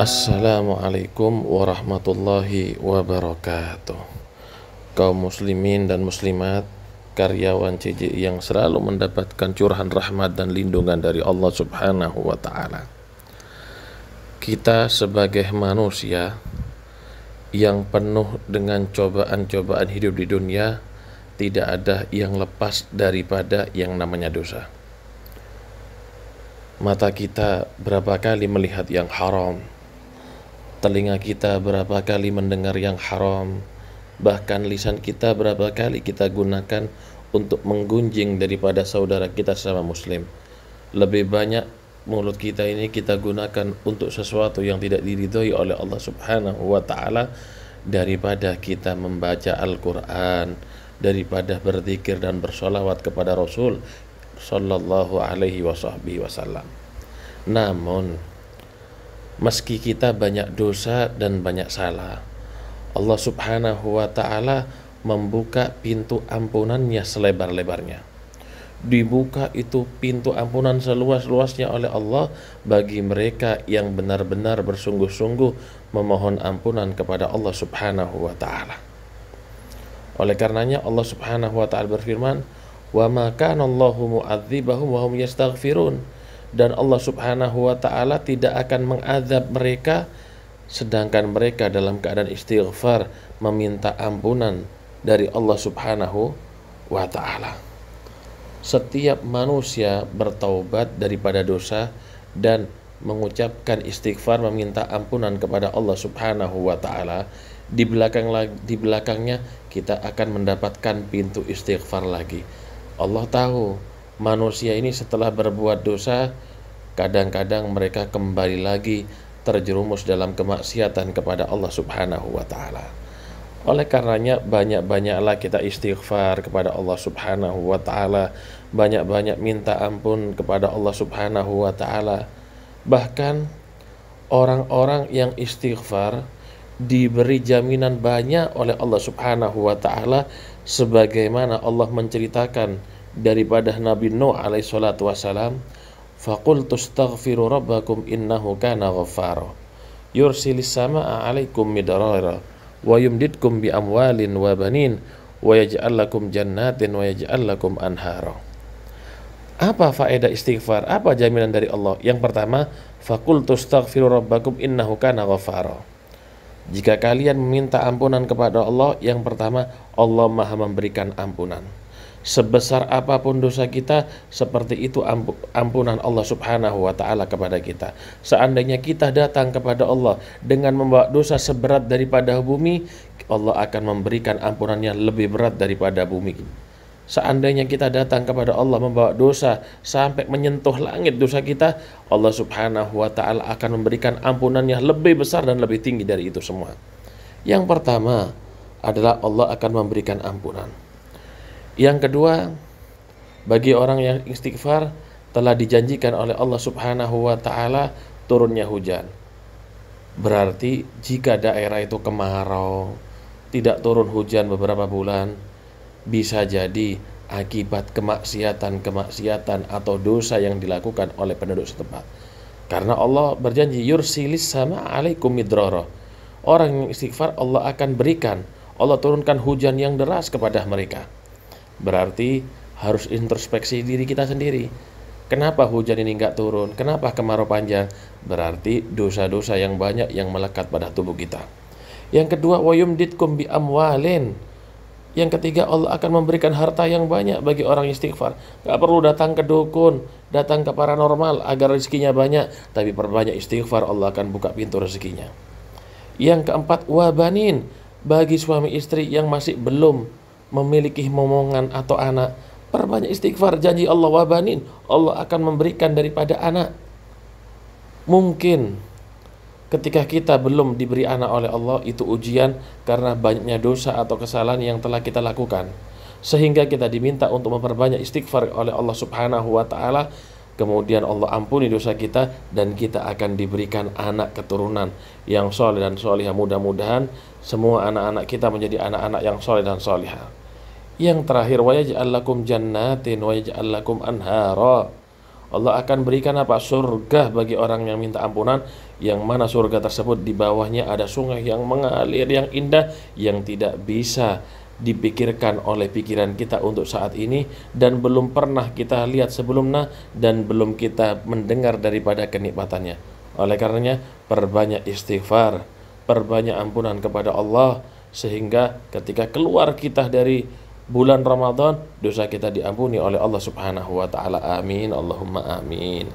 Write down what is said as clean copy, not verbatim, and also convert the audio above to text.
Assalamualaikum warahmatullahi wabarakatuh. Kaum muslimin dan muslimat, karyawan CJI yang selalu mendapatkan curahan rahmat dan lindungan dari Allah Subhanahu wa Ta'ala. Kita sebagai manusia yang penuh dengan cobaan-cobaan hidup di dunia, tidak ada yang lepas daripada yang namanya dosa. Mata kita berapa kali melihat yang haram, telinga kita berapa kali mendengar yang haram, bahkan lisan kita berapa kali kita gunakan untuk menggunjing daripada saudara kita sesama muslim. Lebih banyak mulut kita ini kita gunakan untuk sesuatu yang tidak diridhoi oleh Allah Subhanahu wa Ta'ala daripada kita membaca Al-Quran, daripada berzikir dan bersolawat kepada Rasul Sallallahu alaihi wasallam. Namun meski kita banyak dosa dan banyak salah, Allah Subhanahu wa Ta'ala membuka pintu ampunannya selebar-lebarnya. Dibuka itu pintu ampunan seluas-luasnya oleh Allah bagi mereka yang benar-benar bersungguh-sungguh memohon ampunan kepada Allah Subhanahu wa Ta'ala. Oleh karenanya Allah Subhanahu wa Ta'ala berfirman, "Wa ma kana Allahu mu'adzibahum wa hum yastaghfirun." Dan Allah Subhanahu wa Ta'ala tidak akan mengazab mereka sedangkan mereka dalam keadaan istighfar meminta ampunan dari Allah Subhanahu wa Ta'ala. Setiap manusia bertaubat daripada dosa dan mengucapkan istighfar meminta ampunan kepada Allah Subhanahu wa Ta'ala, di belakangnya kita akan mendapatkan pintu istighfar lagi. Allah tahu manusia ini setelah berbuat dosa, kadang-kadang mereka kembali lagi terjerumus dalam kemaksiatan kepada Allah Subhanahu wa Ta'ala. Oleh karenanya banyak-banyaklah kita istighfar kepada Allah Subhanahu wa Ta'ala, banyak-banyak minta ampun kepada Allah Subhanahu wa Ta'ala. Bahkan orang-orang yang istighfar diberi jaminan banyak oleh Allah Subhanahu wa Ta'ala, sebagaimana Allah menceritakan daripada Nabi Nuh alaihi salatu wassalam, "Faqultu astaghfiru rabbakum innahu kana ghaffara yursilis samaa 'alaikum midrara wa yumdidkum bi amwalin wa banin wa yaj'al lakum jannatin wa yaj'al lakum anhara." Apa faedah istighfar? Apa jaminan dari Allah? Yang pertama, faqultu astaghfiru rabbakum innahu kana ghaffara. Jika kalian meminta ampunan kepada Allah, yang pertama, Allah Maha memberikan ampunan. Sebesar apapun dosa kita, seperti itu ampunan Allah Subhanahu wa Ta'ala kepada kita. Seandainya kita datang kepada Allah dengan membawa dosa seberat daripada bumi, Allah akan memberikan ampunannya lebih berat daripada bumi. Seandainya kita datang kepada Allah membawa dosa sampai menyentuh langit dosa kita, Allah Subhanahu wa Ta'ala akan memberikan ampunannya lebih besar dan lebih tinggi dari itu semua. Yang pertama adalah Allah akan memberikan ampunan. Yang kedua, bagi orang yang istighfar telah dijanjikan oleh Allah Subhanahu wa Ta'ala turunnya hujan. Berarti jika daerah itu kemarau, tidak turun hujan beberapa bulan, bisa jadi akibat kemaksiatan atau dosa yang dilakukan oleh penduduk setempat. Karena Allah berjanji, yursilis sama alaikum midrara. Orang yang istighfar Allah akan berikan, Allah turunkan hujan yang deras kepada mereka. Berarti harus introspeksi diri kita sendiri. Kenapa hujan ini enggak turun? Kenapa kemarau panjang? Berarti dosa-dosa yang banyak yang melekat pada tubuh kita. Yang kedua, wa yumdidkum bi amwalin. Yang ketiga, Allah akan memberikan harta yang banyak bagi orang istighfar. Gak perlu datang ke dukun, datang ke paranormal agar rezekinya banyak, tapi perbanyak istighfar, Allah akan buka pintu rezekinya. Yang keempat, wabanin, bagi suami istri yang masih belum memiliki momongan atau anak, perbanyak istighfar. Janji Allah, wabanin, Allah akan memberikan daripada anak. Mungkin ketika kita belum diberi anak oleh Allah, itu ujian karena banyaknya dosa atau kesalahan yang telah kita lakukan, sehingga kita diminta untuk memperbanyak istighfar oleh Allah Subhanahu wa Ta'ala. Kemudian Allah ampuni dosa kita dan kita akan diberikan anak keturunan yang soleh dan solihah. Mudah-mudahan semua anak-anak kita menjadi anak-anak yang soleh dan solihah. Yang terakhir, wa yaj'al lakum jannatin wa yaj'al lakum anhara. Allah akan berikan apa? Surga bagi orang yang minta ampunan, yang mana surga tersebut di bawahnya ada sungai yang mengalir, yang indah, yang tidak bisa dipikirkan oleh pikiran kita untuk saat ini, dan belum pernah kita lihat sebelumnya, dan belum kita mendengar daripada kenikmatannya. Oleh karenanya, perbanyak istighfar, perbanyak ampunan kepada Allah, sehingga ketika keluar kita dari bulan Ramadan, dosa kita diampuni oleh Allah Subhanahu wa taala. Amin, Allahumma amin.